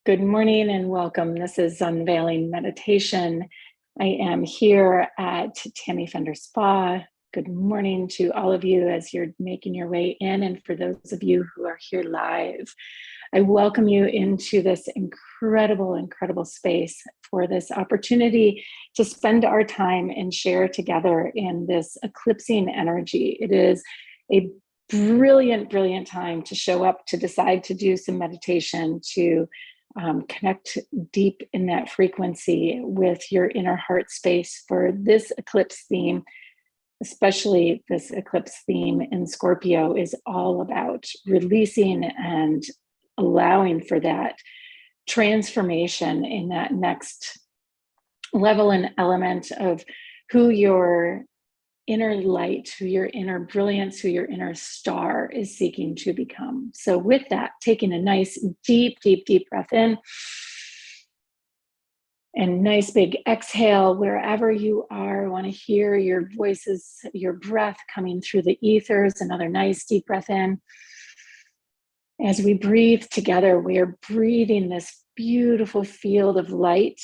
Good morning and welcome. This is Unveiling Meditation. I am here at Tammy Fender Spa. Good morning to all of you as you're making your way in, and for those of you who are here live, I welcome you into this incredible space for this opportunity to spend our time and share together in this eclipsing energy. It is a brilliant time to show up, to decide to do some meditation, to connect deep in that frequency with your inner heart space for this eclipse theme. Especially this eclipse theme in Scorpio is all about releasing and allowing for that transformation in that next level and element of who your inner light, who your inner brilliance, who your inner star is seeking to become. So with that, taking a nice deep breath in and nice big exhale wherever you are. I want to hear your voices, your breath coming through the ethers. Another nice deep breath in. As we breathe together, we are breathing this beautiful field of light,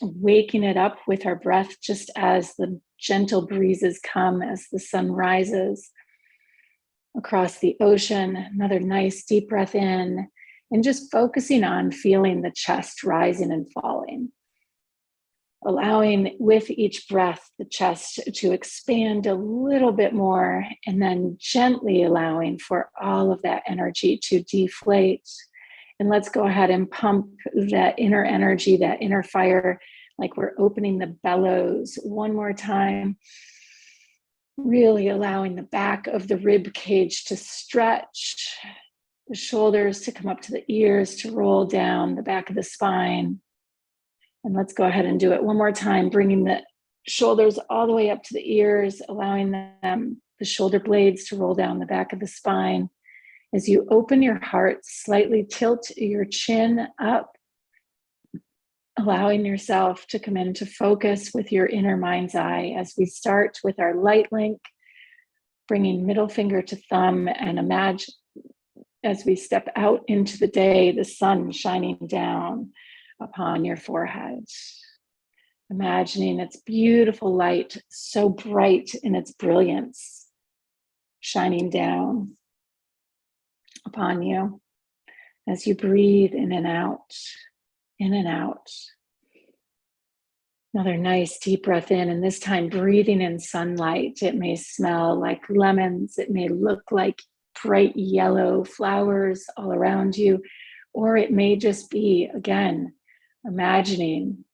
waking it up with our breath just as the gentle breezes come as the sun rises across the ocean. Another nice deep breath in, and just focusing on feeling the chest rising and falling. Allowing with each breath the chest to expand a little bit more, and then gently allowing for all of that energy to deflate. And let's go ahead and pump that inner energy, that inner fire, like we're opening the bellows one more time. Really allowing the back of the rib cage to stretch, the shoulders to come up to the ears, to roll down the back of the spine. And let's go ahead and do it one more time, bringing the shoulders all the way up to the ears, allowing them, the shoulder blades, to roll down the back of the spine. As you open your heart, slightly tilt your chin up, allowing yourself to come into focus with your inner mind's eye as we start with our light link, bringing middle finger to thumb, and imagine as we step out into the day, the sun shining down upon your forehead. Imagining its beautiful light, so bright in its brilliance, shining down upon you as you breathe in and out, in and out. Another nice deep breath in, and this time breathing in sunlight. It may smell like lemons, it may look like bright yellow flowers all around you, or it may just be, again, imagining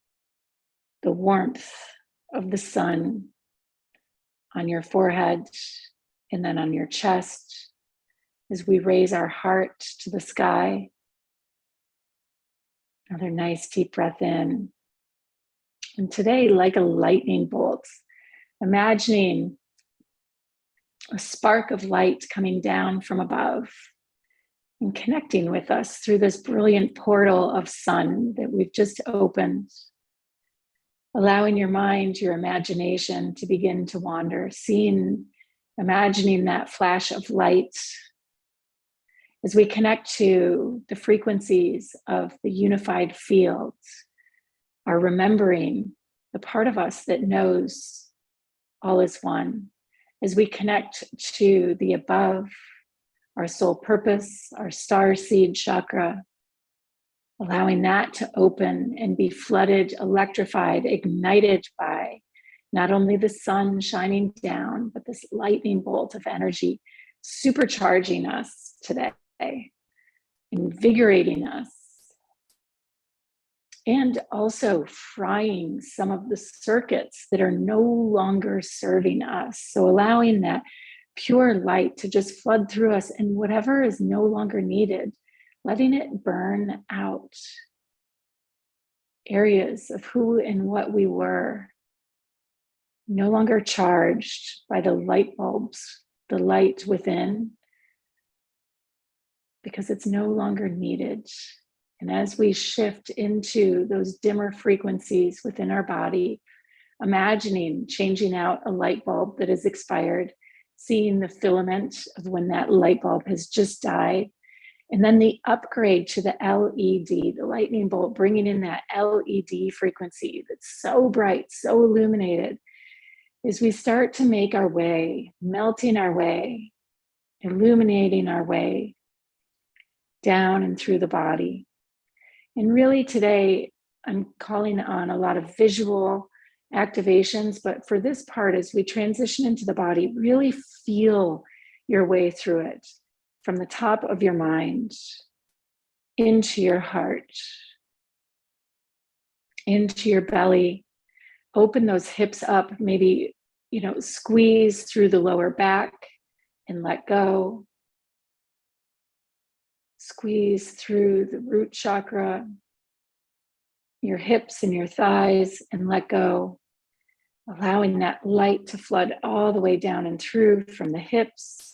the warmth of the sun on your forehead and then on your chest as we raise our heart to the sky. Another nice deep breath in. And today, like a lightning bolt, imagining a spark of light coming down from above and connecting with us through this brilliant portal of sun that we've just opened. Allowing your mind, your imagination to begin to wander, imagining that flash of light as we connect to the frequencies of the unified field, are remembering the part of us that knows all is one. As we connect to the above, our soul purpose, our star seed chakra, allowing that to open and be flooded, electrified, ignited by not only the sun shining down, but this lightning bolt of energy supercharging us today, invigorating us, and also frying some of the circuits that are no longer serving us. So allowing that pure light to just flood through us, and whatever is no longer needed, letting it burn out areas of who and what we were, no longer charged by the light bulbs, the light within, because it's no longer needed. And as we shift into those dimmer frequencies within our body, imagining changing out a light bulb that has expired, seeing the filament of when that light bulb has just died, And then the upgrade to the LED, the lightning bolt, bringing in that LED frequency that's so bright, so illuminated, is we start to make our way, melting our way, illuminating our way down and through the body. And really today, I'm calling on a lot of visual activations, but for this part, as we transition into the body, really feel your way through it from the top of your mind into your heart, into your belly. Open those hips up, maybe, squeeze through the lower back and let go. Squeeze through the root chakra, your hips and your thighs, and let go. Allowing that light to flood all the way down and through from the hips,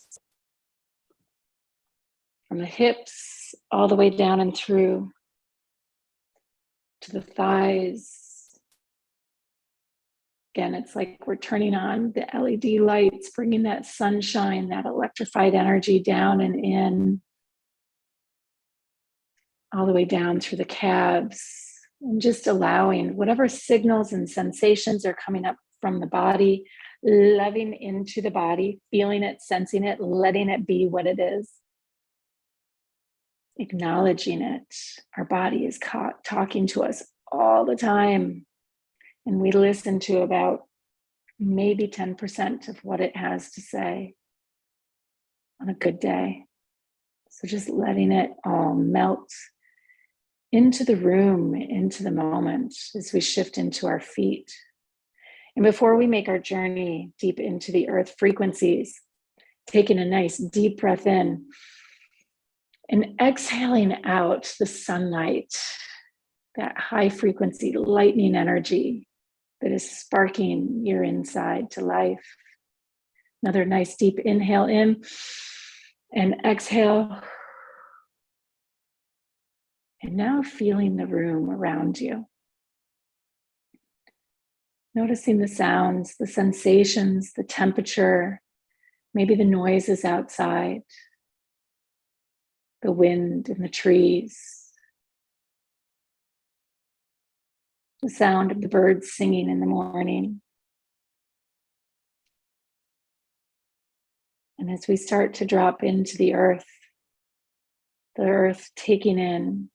all the way down and through to the thighs. Again, it's like we're turning on the LED lights, bringing that sunshine, that electrified energy down and in, all the way down through the calves, and just allowing whatever signals and sensations are coming up from the body, loving into the body, feeling it, sensing it, letting it be what it is. Acknowledging it. Our body is talking to us all the time, and we listen to about maybe 10% of what it has to say on a good day. So just letting it all melt into the room, into the moment as we shift into our feet. And before we make our journey deep into the earth frequencies, taking a nice deep breath in and exhaling out the sunlight, that high frequency lightning energy that is sparking your inside to life. Another nice deep inhale in and exhale. And now feeling the room around you. Noticing the sounds, the sensations, the temperature, maybe the noises outside, the wind in the trees, the sound of the birds singing in the morning. And as we start to drop into the earth taking in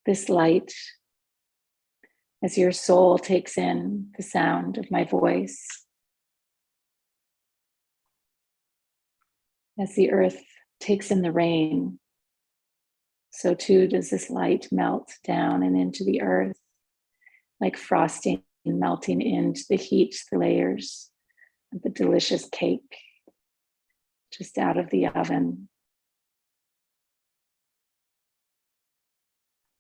this light, as your soul takes in the sound of my voice, as the earth takes in the rain, so too does this light melt down and into the earth, like frosting melting into the heat, the layers of the delicious cake just out of the oven.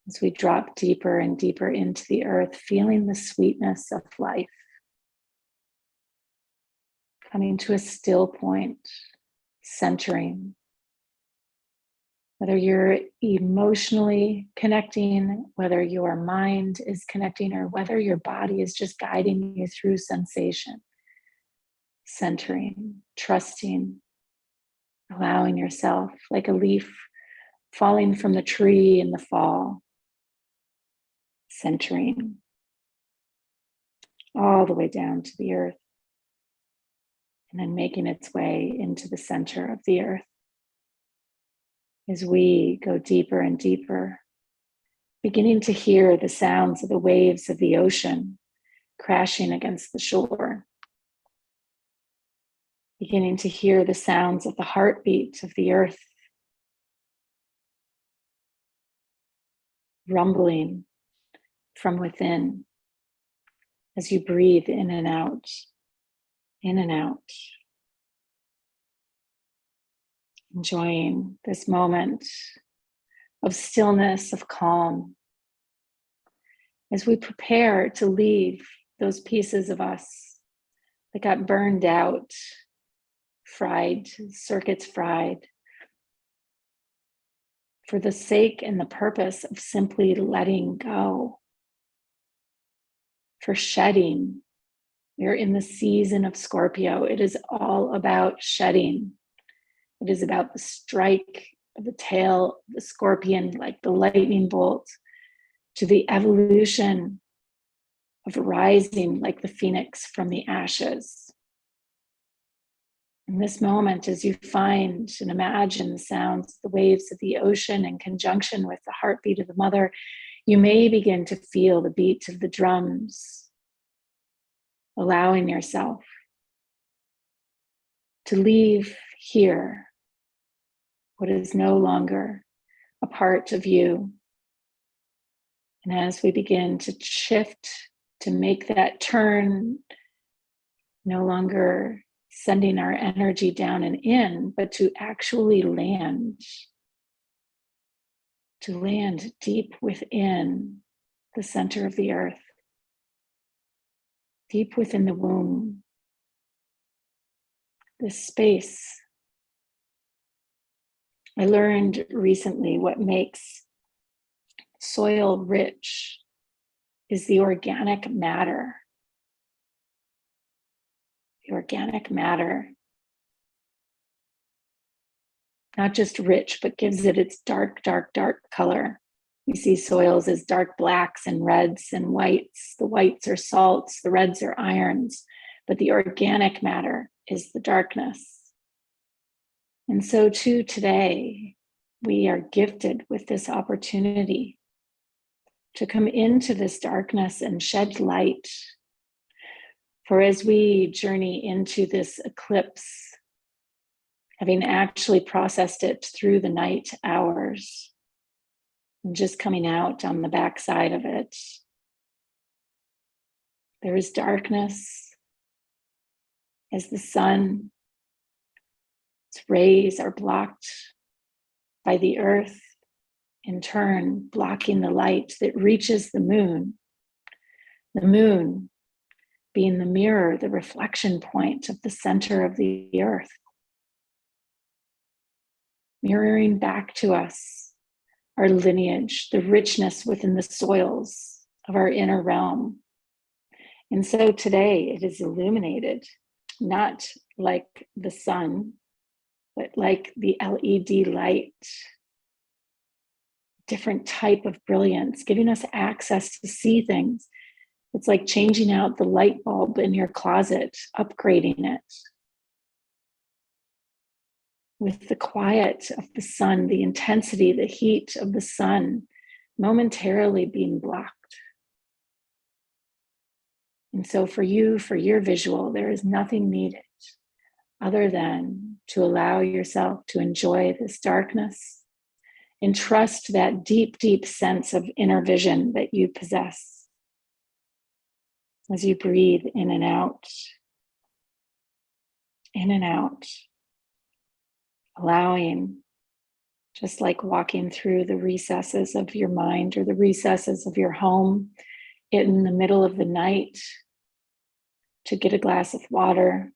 As we drop deeper and deeper into the earth, feeling the sweetness of life, coming to a still point, centering. Whether you're emotionally connecting, whether your mind is connecting, or whether your body is just guiding you through sensation. Centering, trusting, allowing yourself like a leaf falling from the tree in the fall. Centering all the way down to the earth, and then making its way into the center of the earth. As we go deeper and deeper, beginning to hear the sounds of the waves of the ocean crashing against the shore, beginning to hear the sounds of the heartbeat of the earth, rumbling from within as you breathe in and out, in and out. Enjoying this moment of stillness, of calm, as we prepare to leave those pieces of us that got burned out, fried, circuits fried, for the sake and the purpose of simply letting go, for shedding. We're in the season of Scorpio. It is all about shedding. It is about the strike of the tail, the scorpion, like the lightning bolt, to the evolution of rising like the phoenix from the ashes. In this moment, as you find and imagine the sounds, the waves of the ocean in conjunction with the heartbeat of the mother, you may begin to feel the beat of the drums, allowing yourself to leave here what is no longer a part of you. And as we begin to shift, to make that turn, no longer sending our energy down and in, but to actually land, to land deep within the center of the earth, deep within the womb, this space. I learned recently what makes soil rich is the organic matter. The organic matter, not just rich, but gives it its dark, dark, dark color. We see soils as dark blacks and reds and whites. The whites are salts, the reds are irons, but the organic matter is the darkness. And so too today, we are gifted with this opportunity to come into this darkness and shed light. For as we journey into this eclipse, having actually processed it through the night hours, and just coming out on the backside of it, there is darkness as the sun's rays are blocked by the earth, in turn blocking the light that reaches the moon. The moon being the mirror, the reflection point of the center of the earth, mirroring back to us our lineage, the richness within the soils of our inner realm. And so today it is illuminated, not like the sun, but like the LED light, different type of brilliance, giving us access to see things. It's like changing out the light bulb in your closet, upgrading it with the quiet of the sun, the intensity, the heat of the sun momentarily being blocked. And so for you, for your visual, there is nothing needed other than to allow yourself to enjoy this darkness and trust that deep, deep sense of inner vision that you possess as you breathe in and out, allowing, just like walking through the recesses of your mind or the recesses of your home in the middle of the night to get a glass of water,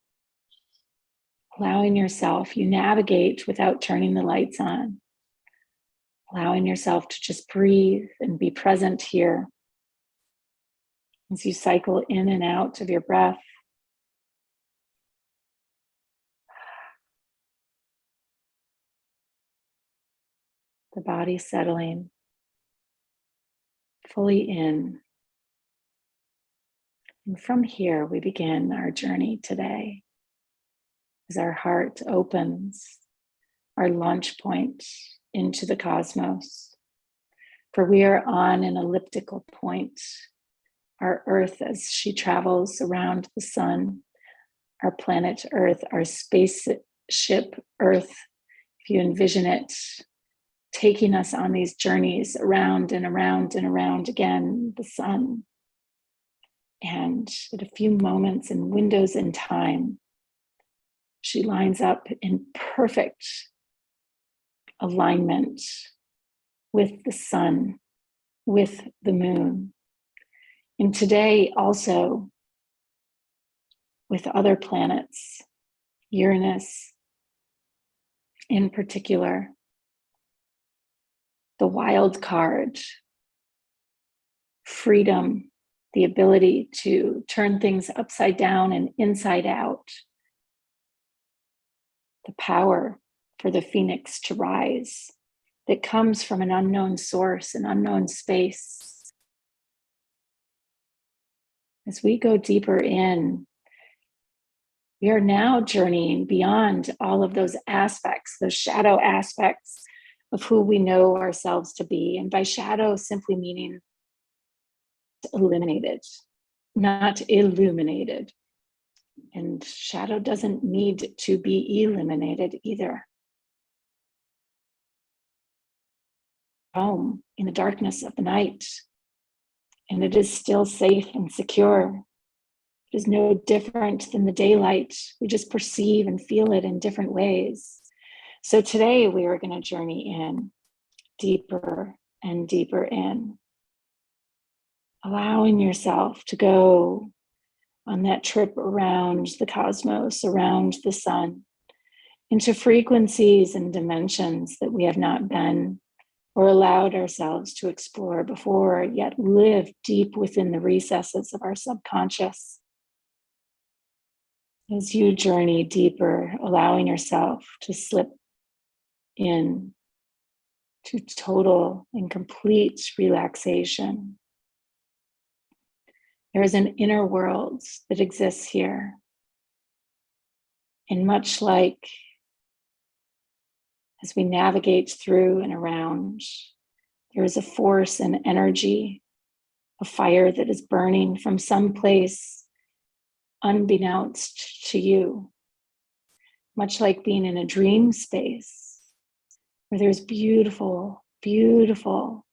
allowing yourself, you navigate without turning the lights on, allowing yourself to just breathe and be present here as you cycle in and out of your breath. The body settling fully in. And from here, we begin our journey today as our heart opens, our launch point into the cosmos. For we are on an elliptical point. Our Earth, as she travels around the sun, our planet Earth, our spaceship Earth, if you envision it, taking us on these journeys around and around and around again, the sun. And at a few moments and windows in time, she lines up in perfect alignment with the sun, with the moon. And today also with other planets, Uranus in particular, the wild card, freedom, the ability to turn things upside down and inside out, the power for the phoenix to rise, that comes from an unknown source, an unknown space. As we go deeper in, we are now journeying beyond all of those aspects, those shadow aspects of who we know ourselves to be. And by shadow, simply meaning eliminated, not illuminated. And shadow doesn't need to be eliminated either. Home in the darkness of the night, and it is still safe and secure. It is no different than the daylight. We just perceive and feel it in different ways. So today we are going to journey in deeper and deeper in, allowing yourself to go on that trip around the cosmos, around the sun, into frequencies and dimensions that we have not been or allowed ourselves to explore before, yet live deep within the recesses of our subconscious. As you journey deeper, allowing yourself to slip in to total and complete relaxation. There is an inner world that exists here. And much like as we navigate through and around, there is a force and energy, a fire that is burning from some place unbeknownst to you. Much like being in a dream space where there's beautiful, beautiful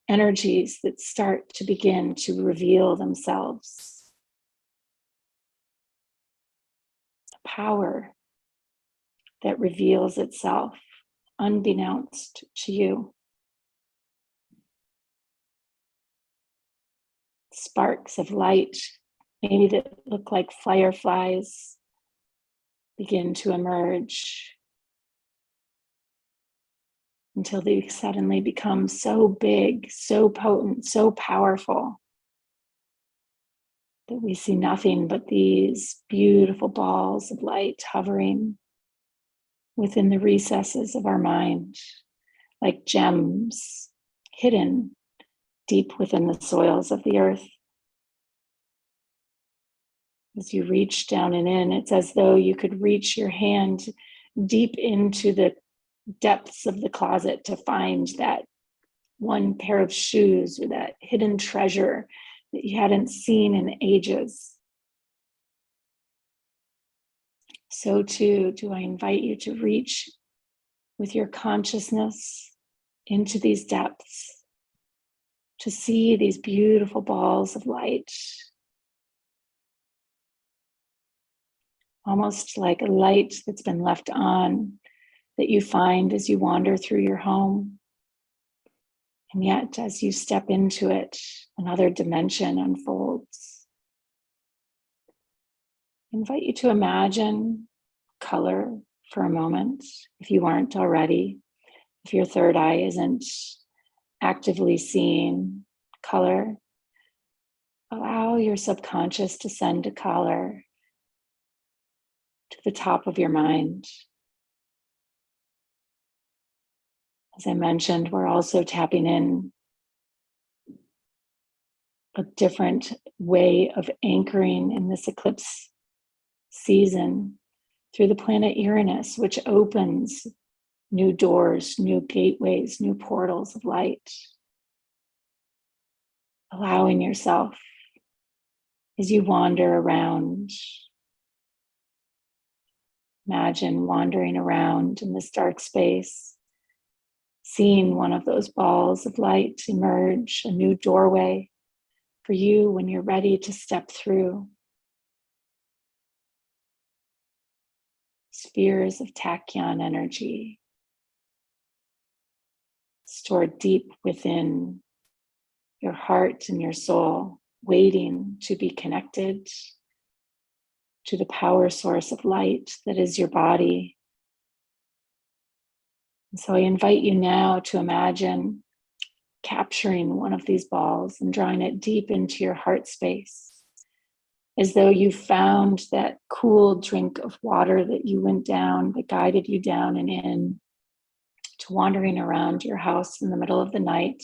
energies that start to begin to reveal themselves. A power that reveals itself unbeknownst to you. Sparks of light, maybe that look like fireflies, begin to emerge until they suddenly become so big, so potent, so powerful that we see nothing but these beautiful balls of light hovering within the recesses of our mind, like gems hidden deep within the soils of the earth. As you reach down and in, it's as though you could reach your hand deep into the depths of the closet to find that one pair of shoes or that hidden treasure that you hadn't seen in ages. So too, do I invite you to reach with your consciousness into these depths, to see these beautiful balls of light, almost like a light that's been left on that you find as you wander through your home. And yet, as you step into it, another dimension unfolds. I invite you to imagine color for a moment, if you aren't already. If your third eye isn't actively seeing color, allow your subconscious to send a color to the top of your mind. As I mentioned, we're also tapping in a different way of anchoring in this eclipse season through the planet Uranus, which opens new doors, new gateways, new portals of light. Allowing yourself as you wander around. Imagine wandering around in this dark space, seeing one of those balls of light emerge, a new doorway for you when you're ready to step through. Spheres of tachyon energy stored deep within your heart and your soul, waiting to be connected to the power source of light that is your body. And so I invite you now to imagine capturing one of these balls and drawing it deep into your heart space, as though you found that cool drink of water that you went down, that guided you down and in to wandering around your house in the middle of the night,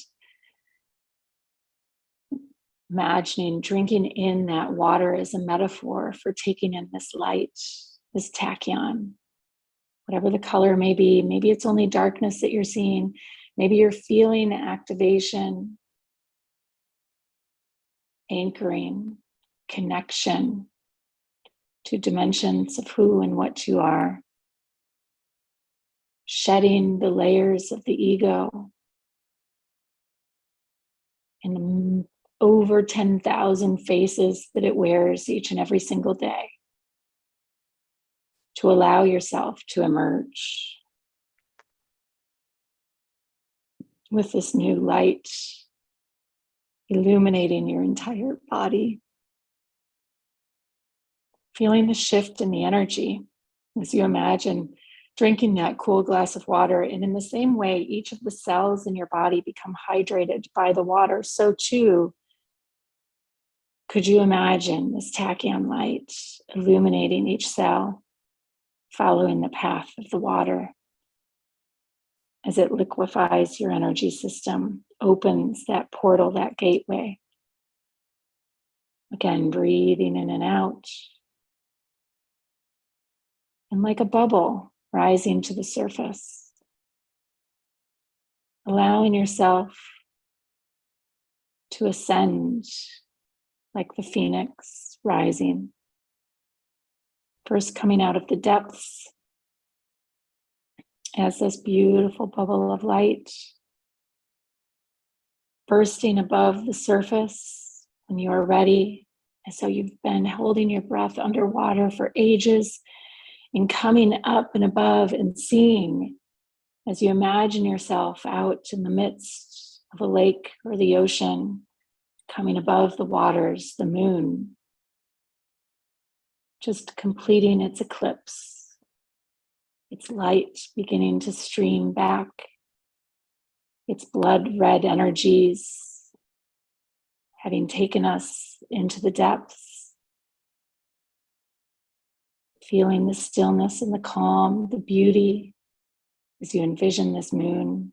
imagining drinking in that water as a metaphor for taking in this light, this tachyon, whatever the color may be. Maybe it's only darkness that you're seeing. Maybe you're feeling activation, anchoring, connection to dimensions of who and what you are, shedding the layers of the ego and the over 10,000 faces that it wears each and every single day, to allow yourself to emerge with this new light illuminating your entire body. Feeling the shift in the energy as you imagine drinking that cool glass of water. And in the same way, each of the cells in your body become hydrated by the water. So too, could you imagine this tachyon light illuminating each cell, following the path of the water as it liquefies your energy system, opens that portal, that gateway. Again, breathing in and out. And like a bubble rising to the surface, allowing yourself to ascend like the phoenix rising, first coming out of the depths as this beautiful bubble of light, bursting above the surface when you are ready. And so you've been holding your breath underwater for ages, and coming up and above and seeing as you imagine yourself out in the midst of a lake or the ocean, coming above the waters, the moon, just completing its eclipse, its light beginning to stream back, its blood red energies having taken us into the depths, feeling the stillness and the calm, the beauty as you envision this moon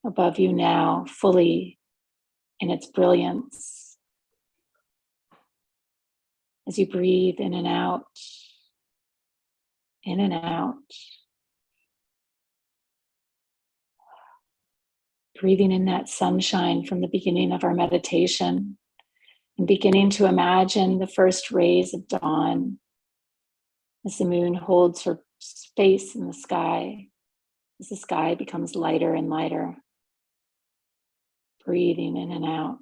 above you now, fully in its brilliance. As you breathe in and out, in and out. Breathing in that sunshine from the beginning of our meditation and beginning to imagine the first rays of dawn as the moon holds her space in the sky, as the sky becomes lighter and lighter. Breathing in and out,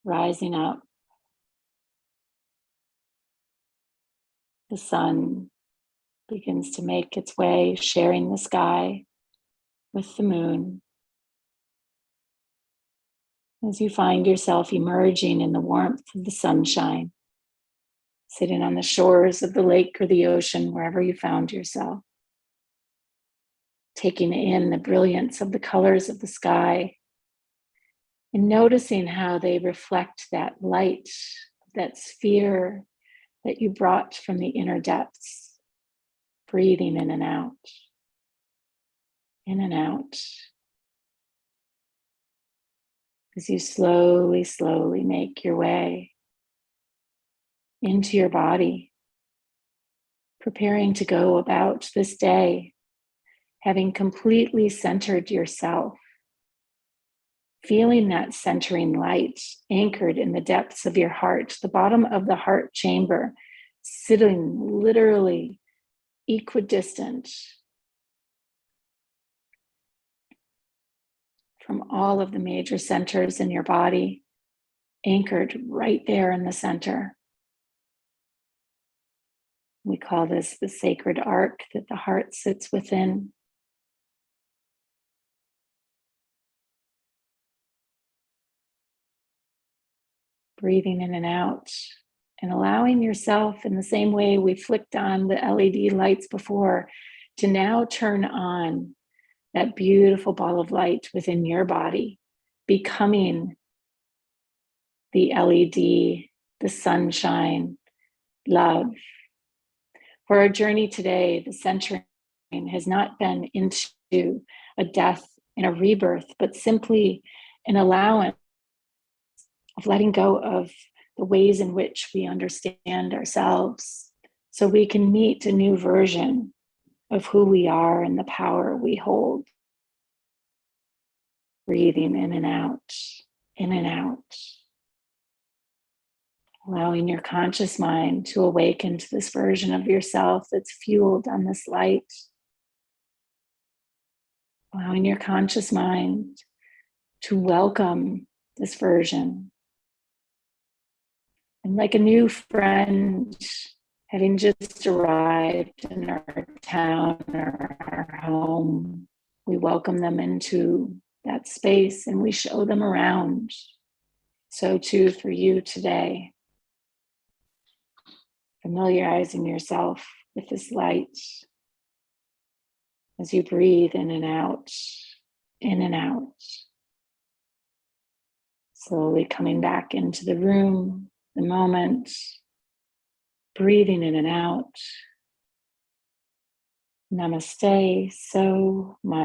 rising up. The sun begins to make its way, sharing the sky with the moon. As you find yourself emerging in the warmth of the sunshine, sitting on the shores of the lake or the ocean, wherever you found yourself, taking in the brilliance of the colors of the sky and noticing how they reflect that light, that sphere that you brought from the inner depths. Breathing in and out, in and out. As you slowly, slowly make your way into your body, preparing to go about this day, having completely centered yourself, feeling that centering light anchored in the depths of your heart, the bottom of the heart chamber, sitting literally equidistant from all of the major centers in your body, anchored right there in the center. We call this the sacred arc that the heart sits within. Breathing in and out and allowing yourself, in the same way we flicked on the LED lights before, to now turn on that beautiful ball of light within your body, becoming the LED, the sunshine, love. For our journey today, the centering has not been into a death and a rebirth, but simply an allowance of letting go of the ways in which we understand ourselves so we can meet a new version of who we are and the power we hold. Breathing in and out, in and out. Allowing your conscious mind to awaken to this version of yourself that's fueled on this light. Allowing your conscious mind to welcome this version. And like a new friend, having just arrived in our town or our home, we welcome them into that space and we show them around. So too for you today. Familiarizing yourself with this light as you breathe in and out, in and out. Slowly coming back into the room, the moment, breathing in and out. Namaste so much.